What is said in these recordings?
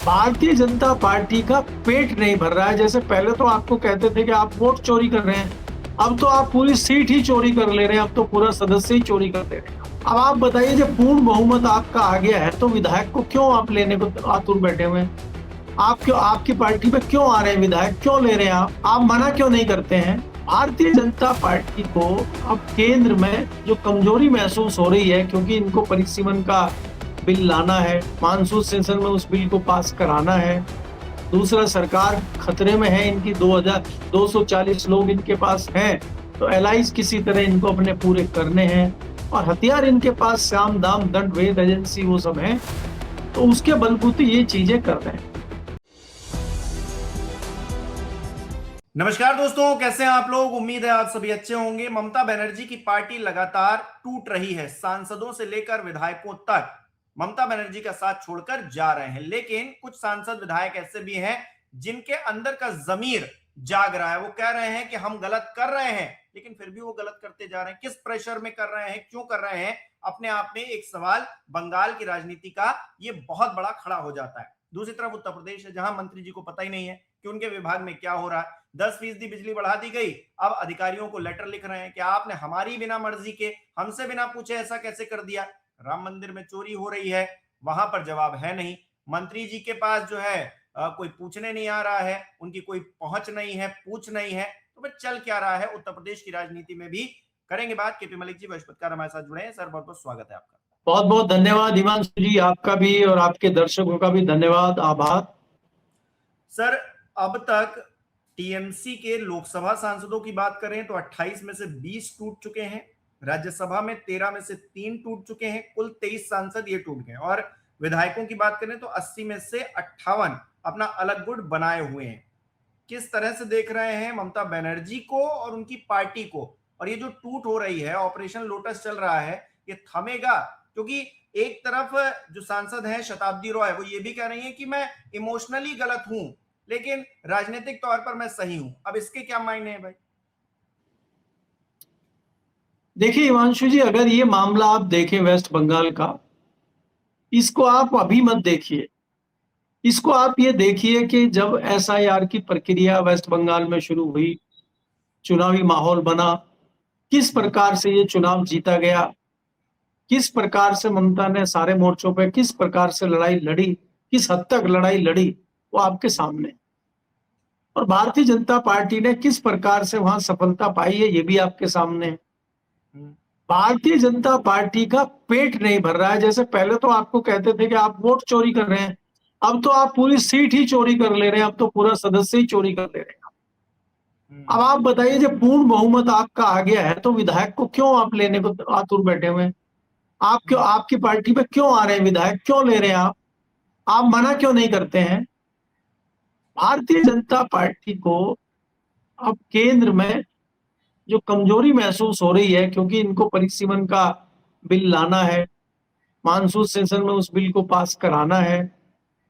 Bharatiya Janata party का पेट नहीं भर रहा है। जैसे पहले तो आपको कहते थे कि आप वोट चोरी कर रहे हैं, अब तो आप पूरी सीट ही चोरी कर ले रहे हैं, अब तो पूरा सदस्य ही चोरी कर ले रहे हैं। अब आप बताइए, जब पूर्ण बहुमत आपका आ गया है तो विधायक को क्यों आप लेने को आतुर बैठे हुए हैं? आप क्यों, आपकी पार्टी पे क्यों आ रहे हैं विधायक, क्यों ले रहे हैं आप मना क्यों नहीं करते हैं? भारतीय जनता पार्टी को अब केंद्र में जो कमजोरी महसूस हो रही है, क्योंकि इनको परिसीमन का बिल लाना है, मानसून सेशन में उस बिल को पास कराना है। दूसरा, सरकार खतरे में है, इनकी 2240 लोग इनके पास हैं, तो एलाइज किसी तरह इनको अपने पूरे करने हैं, और हथियार इनके पास साम दाम दंड भेद एजेंसी वो सब है, तो उसके बलबूते ये चीजें कर रहे हैं। नमस्कार दोस्तों, कैसे हैं आप लोग। उम्मीद है आप सभी अच्छे होंगे। ममता बनर्जी की पार्टी लगातार टूट रही है, सांसदों से लेकर विधायकों तक ममता बनर्जी का साथ छोड़कर जा रहे हैं। लेकिन कुछ सांसद विधायक ऐसे भी हैं जिनके अंदर का जमीर जाग रहा है। वो कह रहे हैं कि हम गलत कर रहे हैं, लेकिन फिर भी वो गलत करते जा रहे हैं। किस प्रेशर में कर रहे हैं, क्यों कर रहे हैं, अपने आप में एक सवाल बंगाल की राजनीति का ये बहुत बड़ा खड़ा हो जाता है। दूसरी तरफ उत्तर प्रदेश है, जहां मंत्री जी को पता ही नहीं है कि उनके विभाग में क्या हो रहा है। 10% बिजली बढ़ा दी गई, अब अधिकारियों को लेटर लिख रहे हैं कि आपने हमारी बिना मर्जी के, हमसे बिना पूछे ऐसा कैसे कर दिया। राम मंदिर में चोरी हो रही है, वहां पर जवाब है नहीं। मंत्री जी के पास जो है कोई पूछने नहीं आ रहा है, उनकी कोई पहुंच नहीं है, पूछ नहीं है। तो फिर चल क्या रहा है उत्तर प्रदेश की राजनीति में भी, करेंगे बात। केपी मलिक जी बृहस्पतिवार हमारे साथ जुड़े हैं। सर बहुत बहुत स्वागत है आपका। बहुत बहुत धन्यवाद हिमांशु जी, आपका भी और आपके दर्शकों का भी धन्यवाद, आभार। सर, अब तक टीएमसी के लोकसभा सांसदों की बात करें तो 28 में से 20 टूट चुके हैं, राज्यसभा में 13 में से 3 टूट चुके हैं, कुल 23 सांसद ये टूट गए। और विधायकों की बात करें तो 80 में से 58 अपना अलग गुट बनाए हुए हैं। किस तरह से देख रहे हैं ममता बनर्जी को और उनकी पार्टी को, और ये जो टूट हो रही है, ऑपरेशन लोटस चल रहा है, ये थमेगा? क्योंकि एक तरफ जो सांसद है शताब्दी रॉय, वो ये भी कह रही है कि मैं इमोशनली गलत हूं, लेकिन राजनीतिक तौर पर मैं सही हूं। अब इसके क्या मायने हैं भाई? देखिए हिमांशु जी, अगर ये मामला आप देखें वेस्ट बंगाल का, इसको आप अभी मत देखिए। इसको आप ये देखिए कि जब एसआईआर की प्रक्रिया वेस्ट बंगाल में शुरू हुई, चुनावी माहौल बना, किस प्रकार से ये चुनाव जीता गया, किस प्रकार से ममता ने सारे मोर्चों पे किस प्रकार से लड़ाई लड़ी, किस हद तक लड़ाई लड़ी, वो आपके सामने। और भारतीय जनता पार्टी ने किस प्रकार से वहां सफलता पाई है, ये भी आपके सामने है। भारतीय जनता पार्टी का पेट नहीं भर रहा है। जैसे पहले तो आपको कहते थे कि आप वोट चोरी कर रहे हैं, अब तो आप पूरी सीट ही चोरी कर ले रहे हैं, अब तो पूरा सदस्य ही चोरी कर ले रहे हैं। अब आप बताइए, जब पूर्ण बहुमत आपका आ गया है तो विधायक को क्यों आप लेने को आतुर बैठे हुए हैं? आप क्यों, आपकी पार्टी पे क्यों आ रहे हैं विधायक, क्यों ले रहे हैं आप मना क्यों नहीं करते हैं? भारतीय जनता पार्टी को अब केंद्र में जो कमजोरी महसूस हो रही है, क्योंकि इनको परिसीमन का बिल लाना है, मानसून सेशन में उस बिल को पास कराना है।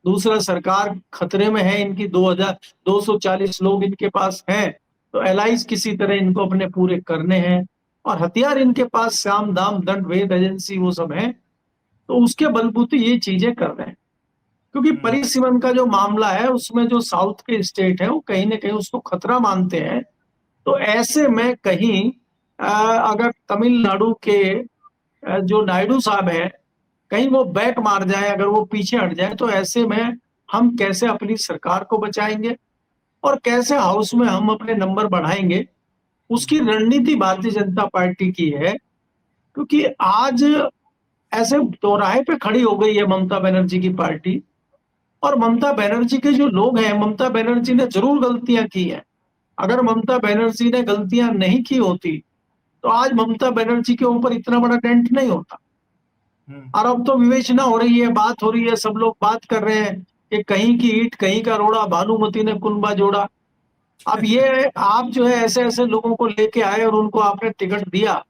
दूसरा, सरकार खतरे में है, इनकी 2240 लोग इनके पास हैं, तो एलाइज किसी तरह इनको अपने पूरे करने हैं, और हथियार इनके पास साम दाम दंड भेद एजेंसी वो सब है, तो उसके बलबूते ये चीजें कर रहे हैं। क्योंकि परिसीमन का जो मामला है, उसमें जो साउथ के स्टेट है वो कहीं ना कहीं उसको खतरा मानते हैं। तो ऐसे में कहीं अगर तमिलनाडु के जो नायडू साहब हैं, कहीं वो बैक मार जाए, अगर वो पीछे हट जाए, तो ऐसे में हम कैसे अपनी सरकार को बचाएंगे और कैसे हाउस में हम अपने नंबर बढ़ाएंगे, उसकी रणनीति भारतीय जनता पार्टी की है। क्योंकि आज ऐसे दोराहे पे खड़ी हो गई है ममता बनर्जी की पार्टी, और ममता बनर्जी के जो लोग हैं, ममता बनर्जी ने जरूर गलतियां की हैं। अगर ममता बनर्जी ने गलतियां नहीं की होती तो आज ममता बनर्जी के ऊपर इतना बड़ा डेंट नहीं होता। और अब तो विवेचना हो रही है, बात हो रही है, सब लोग बात कर रहे हैं कि कहीं की ईंट कहीं का रोड़ा, भानुमति ने कुनबा जोड़ा। अब ये आप जो है ऐसे ऐसे लोगों को लेके आए और उनको आपने टिकट दिया,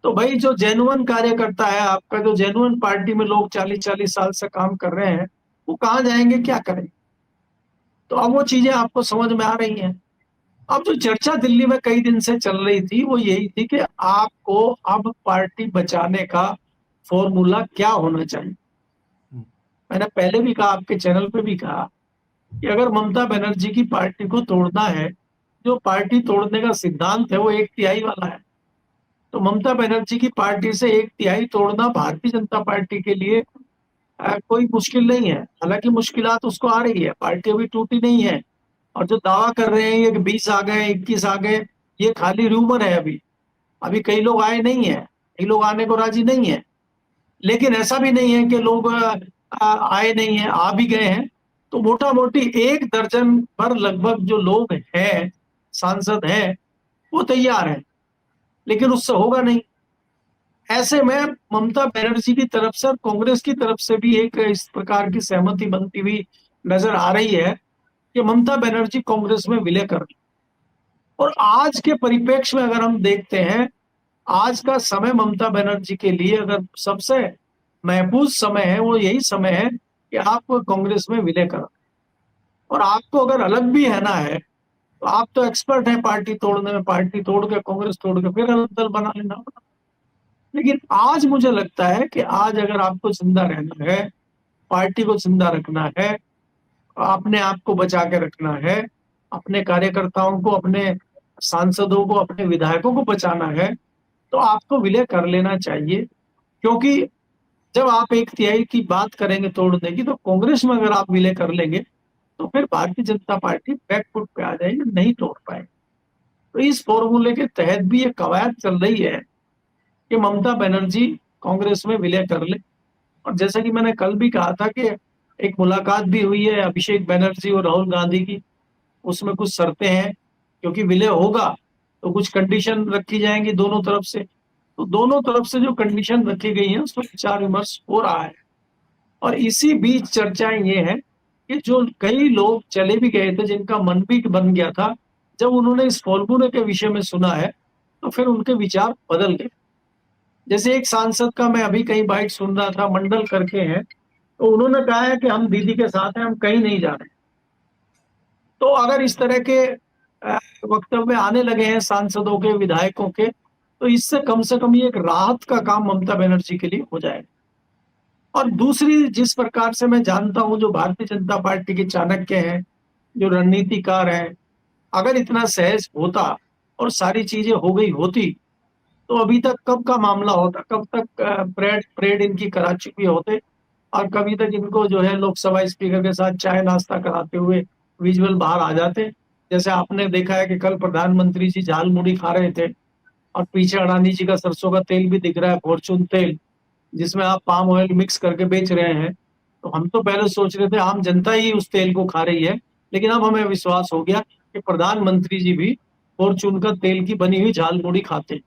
तो भाई जो जेन्युइन कार्यकर्ता है आपका, जो जेन्युइन पार्टी में लोग 40-40 साल से काम कर रहे हैं, वो कहाँ जाएंगे, क्या करेंगे? तो अब वो चीजें आपको समझ में आ रही हैं। अब जो चर्चा दिल्ली में कई दिन से चल रही थी वो यही थी कि आपको अब पार्टी बचाने का फॉर्मूला क्या होना चाहिए। मैंने पहले भी कहा, आपके चैनल पे भी कहा कि अगर ममता बनर्जी की पार्टी को तोड़ना है, जो पार्टी तोड़ने का सिद्धांत है वो 1/3 वाला है, तो ममता बनर्जी की पार्टी से 1/3 तोड़ना भारतीय जनता पार्टी के लिए कोई मुश्किल नहीं है। हालांकि मुश्किलात उसको आ रही है, पार्टी अभी टूटी नहीं है। और जो दावा कर रहे हैं ये कि 20 आ गए, 21 आ गए, ये खाली रूमर है। अभी अभी कई लोग आए नहीं है, कई लोग आने को राजी नहीं है। लेकिन ऐसा भी नहीं है कि लोग आए नहीं है, आ भी गए हैं। तो मोटा मोटी 1 दर्जन पर लगभग जो लोग हैं, सांसद हैं, वो तैयार हैं। लेकिन उससे होगा नहीं। ऐसे में ममता बनर्जी की तरफ से और कांग्रेस की तरफ से भी एक इस प्रकार की सहमति बनती हुई नजर आ रही है कि ममता बनर्जी कांग्रेस में विलय कर। और आज के परिप्रेक्ष्य में अगर हम देखते हैं, आज का समय ममता बनर्जी के लिए अगर सबसे महफूज समय है, वो यही समय है कि आप कांग्रेस में विलय करें। और आपको अगर अलग भी है ना है, तो आप तो एक्सपर्ट हैं पार्टी तोड़ने में, पार्टी तोड़ के, कांग्रेस तोड़ के फिर अलग दल बना लेना। लेकिन आज मुझे लगता है कि आज अगर आपको जिंदा रहना है, पार्टी को जिंदा रखना है, अपने आप को बचा के रखना है, अपने कार्यकर्ताओं को, अपने सांसदों को, अपने विधायकों को बचाना है, तो आपको विलय कर लेना चाहिए। क्योंकि जब आप 1/3 की बात करेंगे तोड़ने की, तो कांग्रेस में अगर आप विलय कर लेंगे तो फिर भारतीय जनता पार्टी बैकफुट पे आ जाएगी, नहीं तोड़ पाएगी। तो इस फॉर्मूले के तहत भी ये कवायद चल रही है कि ममता बनर्जी कांग्रेस में विलय कर ले। और जैसा कि मैंने कल भी कहा था कि एक मुलाकात भी हुई है अभिषेक बनर्जी और राहुल गांधी की, उसमें कुछ शर्तें हैं। क्योंकि विलय होगा तो कुछ कंडीशन रखी जाएंगी दोनों तरफ से। तो दोनों तरफ से जो कंडीशन रखी गई है उस पर विचार विमर्श हो रहा है। और इसी बीच चर्चाएं ये है कि जो कई लोग चले भी गए थे, जिनका मन भी बन गया था, जब उन्होंने इस फॉर्मूले के विषय में सुना है तो फिर उनके विचार बदल गए। जैसे एक सांसद का मैं अभी कहीं बाइट सुन रहा था, मंडल करके हैं, तो उन्होंने कहा है कि हम दीदी के साथ हैं, हम कहीं नहीं जा रहे। तो अगर इस तरह के वक्तव्य आने लगे हैं सांसदों के, विधायकों के, तो इससे कम से कम ये एक राहत का काम ममता बनर्जी के लिए हो जाएगा। और दूसरी, जिस प्रकार से मैं जानता हूं जो भारतीय जनता पार्टी के चाणक्य हैं, जो रणनीतिकार हैं, अगर इतना सहज होता और सारी चीजें हो गई होती, तो अभी तक कब का मामला होता, कब तक परेड परेड इनकी करा चुके होते, और कभी तक इनको जो है लोकसभा स्पीकर के साथ चाय नाश्ता कराते हुए विजुअल बाहर आ जाते। जैसे आपने देखा है कि कल प्रधानमंत्री जी झाल मुड़ी खा रहे थे और पीछे अडानी जी का सरसों का तेल भी दिख रहा है, फॉर्चून तेल, जिसमें आप पाम ऑयल मिक्स करके बेच रहे हैं। तो हम तो पहले सोच रहे थे आम जनता ही उस तेल को खा रही है, लेकिन अब हमें विश्वास हो गया कि प्रधानमंत्री जी भी फॉर्चून का तेल की बनी हुई झाल मुड़ी खाते,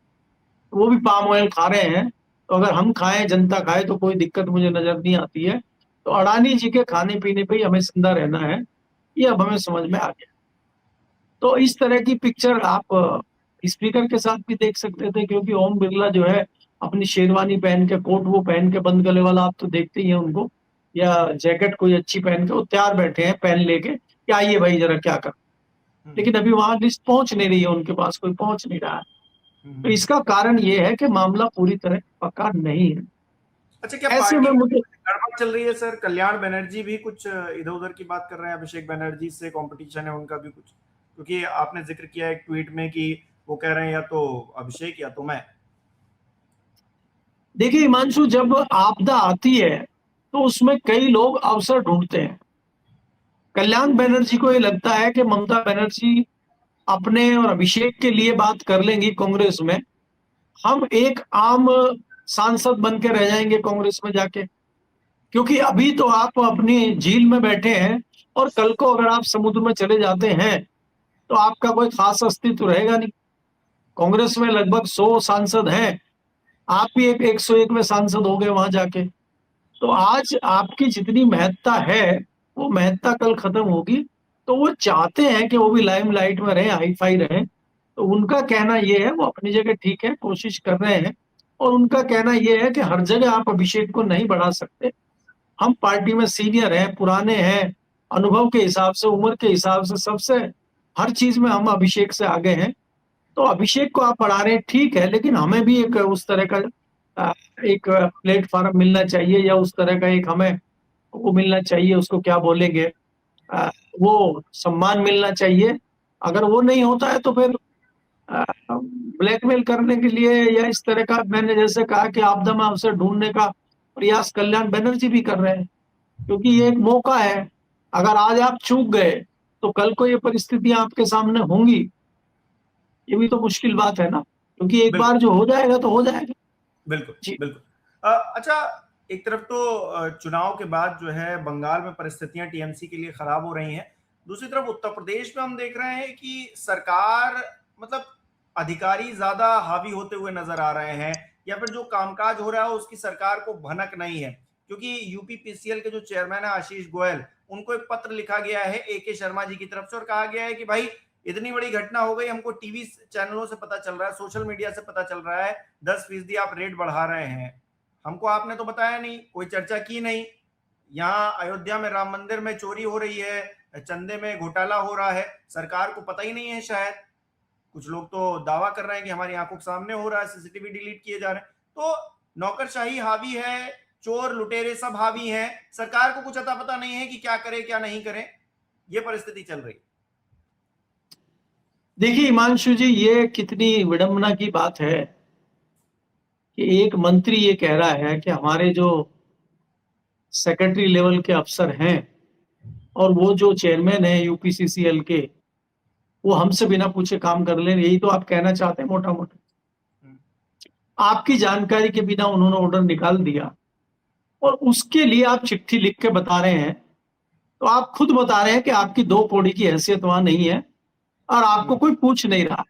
वो भी पाम ऑयल खा रहे हैं। तो अगर हम खाएं, जनता खाए, तो कोई दिक्कत मुझे नजर नहीं आती है। तो अडानी जी के खाने पीने पे ही हमें जिंदा रहना है, ये अब हमें समझ में आ गया। तो इस तरह की पिक्चर आप स्पीकर के साथ भी देख सकते थे, क्योंकि ओम बिरला जो है अपनी शेरवानी पहन के, कोट वो पहन के, बंद गले वाला, आप तो देखते ही हैं उनको, या जैकेट कोई अच्छी पहन के वो तैयार बैठे हैं पेन लेके कि आइए भाई जरा क्या कर। लेकिन अभी वहां लिस्ट पहुंच नहीं रही है, उनके पास कोई पहुंच नहीं रहा है। तो इसका कारण ये है कि मामला पूरी तरह पक्का नहीं है। अच्छा, क्या ऐसे पार्टी में में मुझे गड़बड़ चल रही है सर? कल्याण बनर्जी भी कुछ इधर उधर की बात कर रहे हैं, अभिषेक बनर्जी से कंपटीशन है उनका भी कुछ, क्योंकि आपने जिक्र किया एक ट्वीट में कि वो कह रहे हैं या तो अभिषेक या तो मैं। देखिए हिमांशु, जब आपदा आती है तो उसमें कई लोग अवसर ढूंढते हैं। कल्याण बनर्जी को ये लगता है कि ममता बनर्जी अपने और अभिषेक के लिए बात कर लेंगी कांग्रेस में, हम एक आम सांसद बन के रह जाएंगे कांग्रेस में जाके। क्योंकि अभी तो आप अपनी झील में बैठे हैं, और कल को अगर आप समुद्र में चले जाते हैं तो आपका कोई खास अस्तित्व रहेगा नहीं। कांग्रेस में लगभग 100 सांसद हैं, आप भी एक 101वें सांसद हो गए वहां जाके। तो आज आपकी जितनी महत्ता है, वो महत्ता कल खत्म होगी। तो वो चाहते हैं कि वो भी लाइमलाइट में रहे, हाई फाई रहे। तो उनका कहना ये है, वो अपनी जगह ठीक है, कोशिश कर रहे हैं। और उनका कहना ये है कि हर जगह आप अभिषेक को नहीं बढ़ा सकते, हम पार्टी में सीनियर हैं, पुराने हैं, अनुभव के हिसाब से, उम्र के हिसाब से, सबसे हर चीज में हम अभिषेक से आगे हैं। तो अभिषेक को आप बढ़ा रहे हैं ठीक है, लेकिन हमें भी एक उस तरह का एक प्लेटफॉर्म मिलना चाहिए, या उस तरह का एक हमें वो मिलना चाहिए, उसको क्या बोलेंगे, वो सम्मान मिलना चाहिए। अगर वो नहीं होता है तो फिर ब्लैकमेल करने के लिए या इस तरह का, मैंने जैसे कहा कि आपदा में अवसर ढूंढने का प्रयास कल्याण बनर्जी भी कर रहे हैं, क्योंकि ये एक मौका है। अगर आज आप चूक गए तो कल को ये परिस्थितियां आपके सामने होंगी। ये भी तो मुश्किल बात है ना, क्योंकि एक बार बिल्कुल जो हो जाएगा तो हो जाएगा। बिल्कुल जी। बिल्कुल। अच्छा, एक तरफ तो चुनाव के बाद जो है बंगाल में परिस्थितियां टीएमसी के लिए खराब हो रही हैं, दूसरी तरफ उत्तर प्रदेश में हम देख रहे हैं कि सरकार, मतलब अधिकारी ज्यादा हावी होते हुए नजर आ रहे हैं, या फिर जो कामकाज हो रहा है उसकी सरकार को भनक नहीं है। क्योंकि यूपीपीसीएल के जो चेयरमैन है आशीष गोयल, उनको एक पत्र लिखा गया है एके शर्मा जी की तरफ से और कहा गया है कि भाई इतनी बड़ी घटना हो गई, हमको टीवी चैनलों से पता चल रहा है, सोशल मीडिया से पता चल रहा है, 10% आप रेट बढ़ा रहे हैं, हमको आपने तो बताया नहीं, कोई चर्चा की नहीं। यहाँ अयोध्या में राम मंदिर में चोरी हो रही है, चंदे में घोटाला हो रहा है, सरकार को पता ही नहीं है शायद। कुछ लोग तो दावा कर रहे हैं कि हमारी आंखों के सामने हो रहा है, सीसीटीवी डिलीट किए जा रहे हैं। तो नौकरशाही हावी है, चोर लुटेरे सब हावी हैं, सरकार को कुछ अता पता नहीं है कि क्या करे क्या नहीं करे, ये परिस्थिति चल रही। देखिए हिमांशु जी, ये कितनी विडंबना की बात है कि एक मंत्री ये कह रहा है कि हमारे जो सेक्रेटरी लेवल के अफसर हैं और वो जो चेयरमैन है यूपीसीसीएल के, वो हमसे बिना पूछे काम कर ले। यही तो आप कहना चाहते हैं मोटा मोटा। आपकी जानकारी के बिना उन्होंने ऑर्डर निकाल दिया और उसके लिए आप चिट्ठी लिख के बता रहे हैं। तो आप खुद बता रहे हैं कि आपकी 2 कौड़ी की हैसियत वहां नहीं है और आपको कोई पूछ नहीं रहा।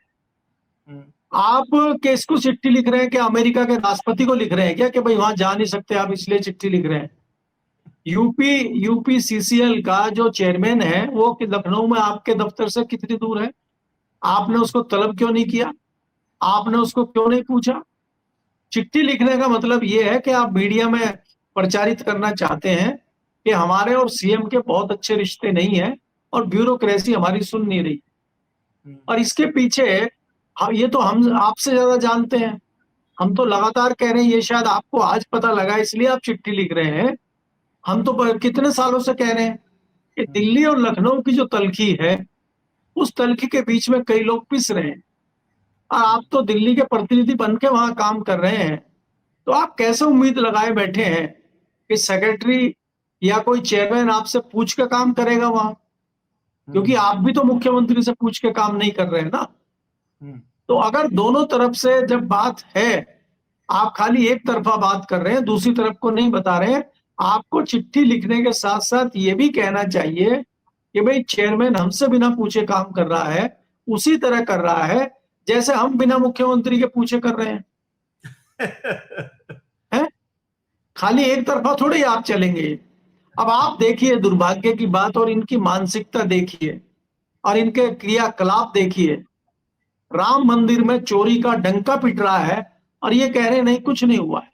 आप किसको चिट्ठी लिख रहे हैं? कि अमेरिका के राष्ट्रपति को लिख रहे हैं क्या कि भाई वहां जा नहीं सकते आप इसलिए चिट्ठी लिख रहे हैं? यूपीसीसीएल का जो चेयरमैन है वो लखनऊ में आपके दफ्तर से कितनी दूर है? आपने उसको तलब क्यों नहीं किया? आपने उसको क्यों नहीं पूछा? चिट्ठी लिखने का मतलब ये है कि आप मीडिया में प्रचारित करना चाहते हैं कि हमारे और सीएम के बहुत अच्छे रिश्ते नहीं है और ब्यूरोक्रेसी हमारी सुन नहीं रही। और इसके पीछे ये तो हम आपसे ज्यादा जानते हैं। हम तो लगातार कह रहे हैं, ये शायद आपको आज पता लगा इसलिए आप चिट्ठी लिख रहे हैं। हम तो कितने सालों से कह रहे हैं कि दिल्ली और लखनऊ की जो तलखी है, उस तलखी के बीच में कई लोग पिस रहे हैं और आप तो दिल्ली के प्रतिनिधि बन के वहां काम कर रहे हैं। तो आप कैसे उम्मीद लगाए बैठे हैं कि सेक्रेटरी या कोई चेयरमैन आपसे पूछ के काम करेगा वहां? क्योंकि आप भी तो मुख्यमंत्री से पूछ के काम नहीं कर रहे हैं ना। तो अगर दोनों तरफ से जब बात है, आप खाली एक तरफा बात कर रहे हैं, दूसरी तरफ को नहीं बता रहे हैं। आपको चिट्ठी लिखने के साथ साथ ये भी कहना चाहिए कि भाई चेयरमैन हमसे बिना पूछे काम कर रहा है, उसी तरह कर रहा है जैसे हम बिना मुख्यमंत्री के पूछे कर रहे हैं। है? खाली एक तरफा थोड़ी आप चलेंगे। अब आप देखिए दुर्भाग्य की बात, और इनकी मानसिकता देखिए और इनके क्रियाकलाप देखिए। राम मंदिर में चोरी का डंका पिट रहा है और ये कह रहे हैं नहीं कुछ नहीं हुआ है।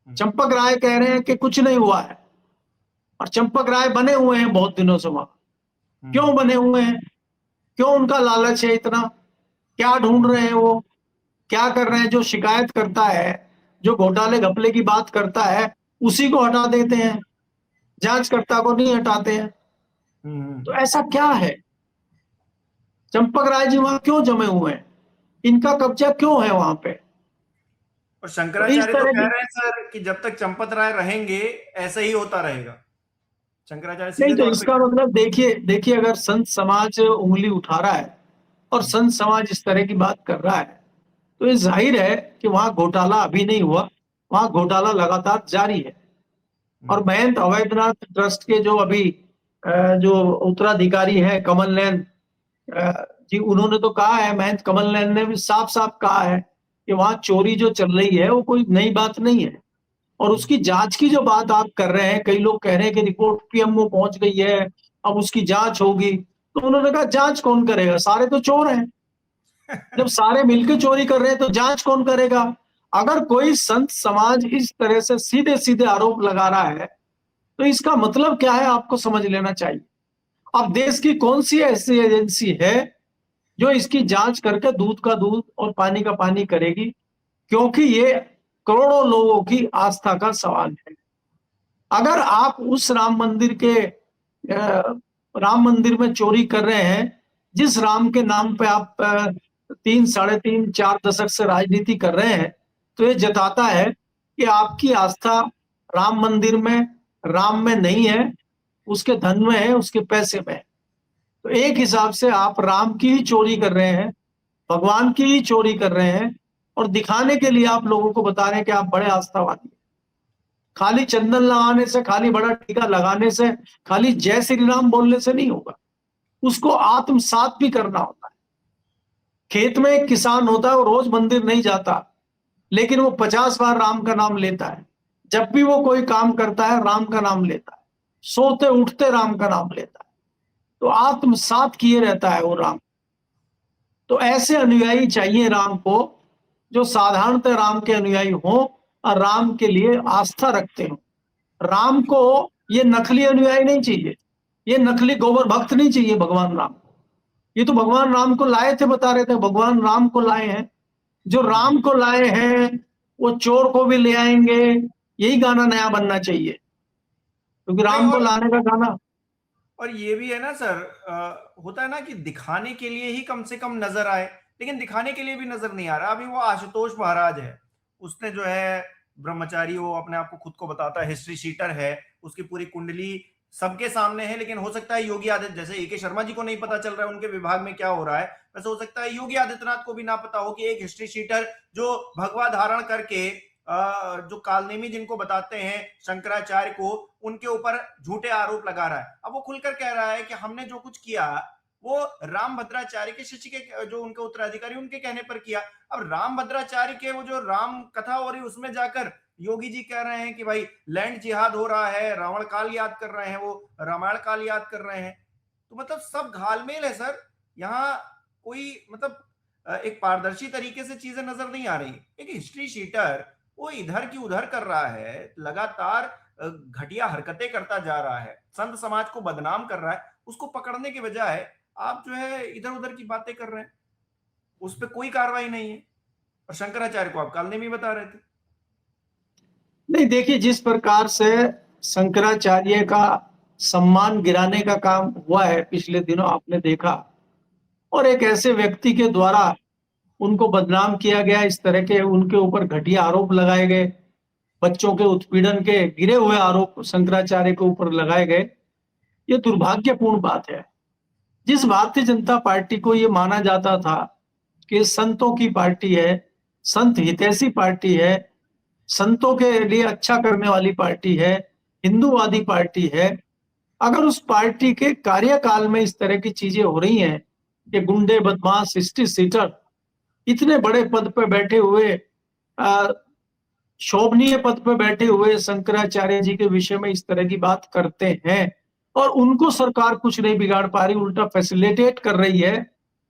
चंपक राय कह रहे हैं कि कुछ नहीं हुआ है, और चंपक राय बने हुए हैं बहुत दिनों से वहां। क्यों बने हुए हैं? क्यों उनका लालच है इतना? क्या ढूंढ रहे हैं वो? क्या कर रहे हैं? जो शिकायत करता है, जो घोटाले घपले की बात करता है, उसी को हटा देते हैं, जांचकर्ता को नहीं हटाते हैं। तो ऐसा क्या है? चंपक राय जी वहां क्यों जमे हुए हैं? इनका कब्जा क्यों है वहां पे? और तो इस शंकराचार्य तो तरह कह की रहे हैं सर कि जब तक चंपत राय रहेंगे ऐसा ही होता रहेगा। शंकराचार्य नहीं, सीधे तो तौर पे इसका मतलब देखिए देखिए, अगर संत समाज उंगली उठा रहा है और संत समाज इस तरह की बात कर रहा है, तो ये जाहिर है कि वहां घोटाला अभी नहीं हुआ, वहां घोटाला लगातार जारी है। और महंत अवैधनाथ ट्रस्ट के जो अभी जो उत्तराधिकारी है कमल नैन जी, उन्होंने तो कहा है, महंत कमल नैन ने भी साफ साफ कहा है कि वहां चोरी जो चल रही है वो कोई नई बात नहीं है। और उसकी जांच की जो बात आप कर रहे हैं, कई लोग कह रहे हैं कि रिपोर्ट पीएमओ पहुंच गई है, अब उसकी जांच होगी। तो उन्होंने कहा जांच कौन करेगा? सारे तो चोर हैं। जब सारे मिलकर चोरी कर रहे हैं तो जांच कौन करेगा? अगर कोई संत समाज इस तरह से सीधे सीधे आरोप लगा रहा है तो इसका मतलब क्या है आपको समझ लेना चाहिए। अब देश की कौन सी ऐसी एजेंसी है जो इसकी जांच करके दूध का दूध और पानी का पानी करेगी? क्योंकि ये करोड़ों लोगों की आस्था का सवाल है। अगर आप उस राम मंदिर के राम मंदिर में चोरी कर रहे हैं, जिस राम के नाम पे आप 3, साढ़े 3, 4 दशक से राजनीति कर रहे हैं, तो ये जताता है कि आपकी आस्था राम मंदिर में, राम में नहीं है, उसके धन में है, उसके पैसे में है। तो एक हिसाब से आप राम की ही चोरी कर रहे हैं, भगवान की ही चोरी कर रहे हैं, और दिखाने के लिए आप लोगों को बता रहे हैं कि आप बड़े आस्थावादी। खाली चंदन लगाने से, खाली बड़ा टीका लगाने से, खाली जय श्री राम बोलने से नहीं होगा, उसको आत्मसात भी करना होता है। खेत में एक किसान होता है, वो रोज मंदिर नहीं जाता, लेकिन वो 50 बार राम का नाम लेता है। जब भी वो कोई काम करता है, राम का नाम लेता है, सोते उठते राम का नाम लेता है, तो आत्मसात किए रहता है वो राम। तो ऐसे अनुयायी चाहिए राम को, जो साधारणतः राम के अनुयायी हो और राम के लिए आस्था रखते हो। राम को ये नकली अनुयायी नहीं चाहिए, ये नकली गोबर भक्त नहीं चाहिए भगवान राम। ये तो भगवान राम को लाए थे, बता रहे थे भगवान राम को लाए हैं। जो राम को लाए हैं वो चोर को भी ले आएंगे, यही गाना नया बनना चाहिए, क्योंकि राम को लाने का गाना। और ये भी है ना सर, होता है ना कि दिखाने के लिए ही कम से कम नजर आए, लेकिन दिखाने के लिए भी नजर नहीं आ रहा। अभी वो आशुतोष महाराज है, उसने जो है ब्रह्मचारी, वो अपने आप को खुद को बताता है हिस्ट्री शीटर है, उसकी पूरी कुंडली सबके सामने है। लेकिन हो सकता है योगी आदित्य, जैसे ए के शर्मा जी को नहीं पता चल रहा है उनके विभाग में क्या हो रहा है, वैसे हो सकता है योगी आदित्यनाथ को भी ना पता हो कि एक हिस्ट्री शीटर जो भगवा धारण करके जो कालनेमी जिनको बताते हैं शंकराचार्य को, उनके ऊपर झूठे आरोप लगा रहा है। अब वो खुलकर कह रहा है कि हमने जो कुछ किया वो राम भद्राचार्य के शिष्य के, जो उनके उत्तराधिकारी, उनके कहने पर किया। अब राम भद्राचार्य के वो जो राम कथा हो रही है उसमें जाकर योगी जी कह रहे हैं कि भाई लैंड जिहाद हो रहा है, रावण काल याद कर रहे हैं, वो रामायण काल याद कर रहे हैं। तो मतलब सब घालमेल है सर, यहाँ कोई मतलब एक पारदर्शी तरीके से चीजें नजर नहीं आ रही। एक हिस्ट्री शीटर वो इधर की उधर कर रहा है, लगातार घटिया हरकतें करता जा रहा है, संत समाज को बदनाम कर रहा है, उसको पकड़ने के बजाय आप जो है इधर उधर की बातें कर रहे हैं, उस पर कोई कार्रवाई नहीं है। और शंकराचार्य को आप कालनेमी बता रहे थे। नहीं, देखिए, जिस प्रकार से शंकराचार्य का सम्मान गिराने का काम हुआ है पिछले दिनों, आपने देखा, और एक ऐसे व्यक्ति के द्वारा उनको बदनाम किया गया, इस तरह के उनके ऊपर घटिया आरोप लगाए गए, बच्चों के उत्पीड़न के गिरे हुए आरोप शंकराचार्य के ऊपर लगाए गए, ये दुर्भाग्यपूर्ण बात है। जिस भारतीय जनता पार्टी को ये माना जाता था कि संतों की पार्टी है, संत हितैषी पार्टी है, संतों के लिए अच्छा करने वाली पार्टी है, हिंदूवादी पार्टी है, अगर उस पार्टी के कार्यकाल में इस तरह की चीजें हो रही हैं कि गुंडे, बदमाश, हिस्ट्री सीटर इतने बड़े पद पर बैठे हुए, शोभनीय पद पर बैठे हुए शंकराचार्य जी के विषय में इस तरह की बात करते हैं, और उनको सरकार कुछ नहीं बिगाड़ पा रही, उल्टा फैसिलिटेट कर रही है,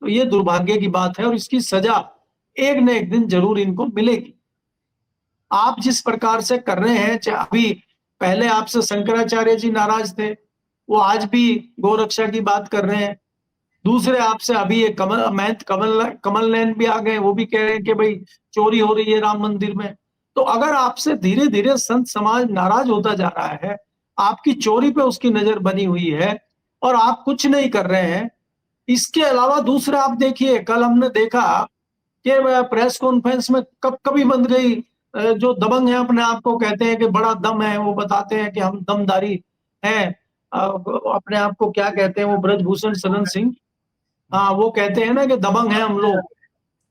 तो ये दुर्भाग्य की बात है, और इसकी सजा एक न एक दिन जरूर इनको मिलेगी। आप जिस प्रकार से कर रहे हैं, अभी पहले आपसे शंकराचार्य जी नाराज थे, वो आज भी गोरक्षा की बात कर रहे हैं। दूसरे आपसे अभी ये कमल नैन भी आ गए, वो भी कह रहे हैं कि भाई चोरी हो रही है राम मंदिर में। तो अगर आपसे धीरे धीरे संत समाज नाराज होता जा रहा है, आपकी चोरी पे उसकी नजर बनी हुई है, और आप कुछ नहीं कर रहे हैं, इसके अलावा दूसरा आप देखिए, कल हमने देखा कि प्रेस कॉन्फ्रेंस में कभी बंद गई, जो दबंग है, अपने आप को कहते हैं कि बड़ा दम है, वो बताते हैं कि हम दमदारी हैं, अपने आप को क्या कहते हैं वो, ब्रजभूषण शरण सिंह, हाँ, वो कहते हैं ना कि दबंग है हम लोग,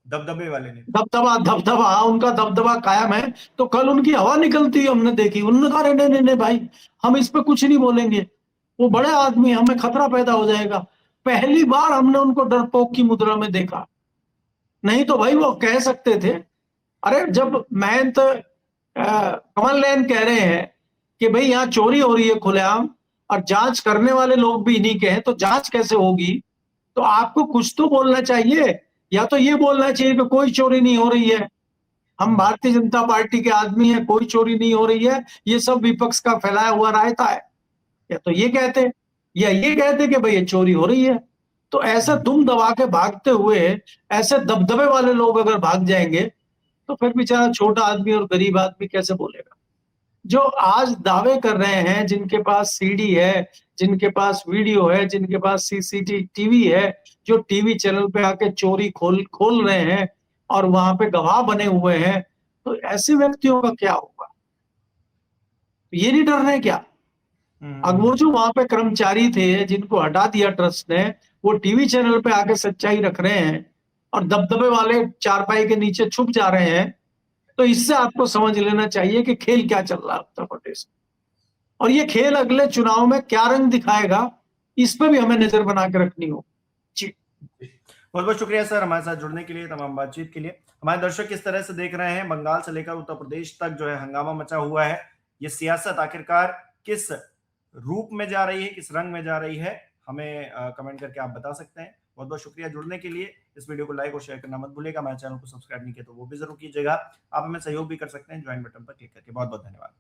दबदबे वाले ने, दबदबा दबदबा, हाँ, उनका दबदबा कायम है। तो कल उनकी हवा निकलती हमने देखी, उन्होंने कहा नहीं नहीं भाई, हम इस पे कुछ नहीं बोलेंगे, वो बड़े आदमी, हमें खतरा पैदा हो जाएगा। पहली बार हमने उनको डरपोक की मुद्रा में देखा, नहीं तो भाई वो कह सकते थे। अरे जब महंत कमल नैन कह रहे हैं कि भाई यहाँ चोरी हो रही है खुलेआम, और जांच करने वाले लोग भी इन्हीं के हैं, तो जांच कैसे होगी? तो आपको कुछ तो बोलना चाहिए, या तो ये बोलना चाहिए कि कोई चोरी नहीं हो रही है, हम भारतीय जनता पार्टी के आदमी हैं, कोई चोरी नहीं हो रही है, ये सब विपक्ष का फैलाया हुआ रायता है, या तो ये कहते, या ये कहते कि भाई ये चोरी हो रही है। तो ऐसे दुम दबा के भागते हुए ऐसे दबदबे वाले लोग अगर भाग जाएंगे, तो फिर बेचारा छोटा आदमी और गरीब आदमी कैसे बोलेगा? जो आज दावे कर रहे हैं, जिनके पास सीडी है, जिनके पास वीडियो है, जिनके पास सीसीटीवी है, जो टीवी चैनल पे आके चोरी खोल रहे हैं और वहां पे गवाह बने हुए हैं, तो ऐसे व्यक्तियों का क्या होगा? ये नहीं डर रहे क्या? अब वो जो वहां पे कर्मचारी थे जिनको हटा दिया ट्रस्ट ने, वो टीवी चैनल पे आके सच्चाई रख रहे हैं और दबदबे वाले चारपाई के नीचे छुप जा रहे हैं। तो इससे आपको समझ लेना चाहिए कि खेल क्या चल रहा है उत्तर प्रदेश में, और ये खेल अगले चुनाव में क्या रंग दिखाएगा, इस पर भी हमें नजर बना के रखनी हो। जी, बहुत बहुत शुक्रिया सर हमारे साथ जुड़ने के लिए, तमाम बातचीत के लिए। हमारे दर्शक किस तरह से देख रहे हैं, बंगाल से लेकर उत्तर प्रदेश तक जो है हंगामा मचा हुआ है, ये सियासत आखिरकार किस रूप में जा रही है, किस रंग में जा रही है, हमें कमेंट करके आप बता सकते हैं। बहुत बहुत शुक्रिया जुड़ने के लिए। इस वीडियो को लाइक और शेयर करना मत भूलिएगा। हमारे चैनल को सब्सक्राइब नहीं किया तो वो भी जरूर कीजिएगा। आप हमें सहयोग भी कर सकते हैं ज्वाइन बटन पर क्लिक करके। बहुत बहुत धन्यवाद।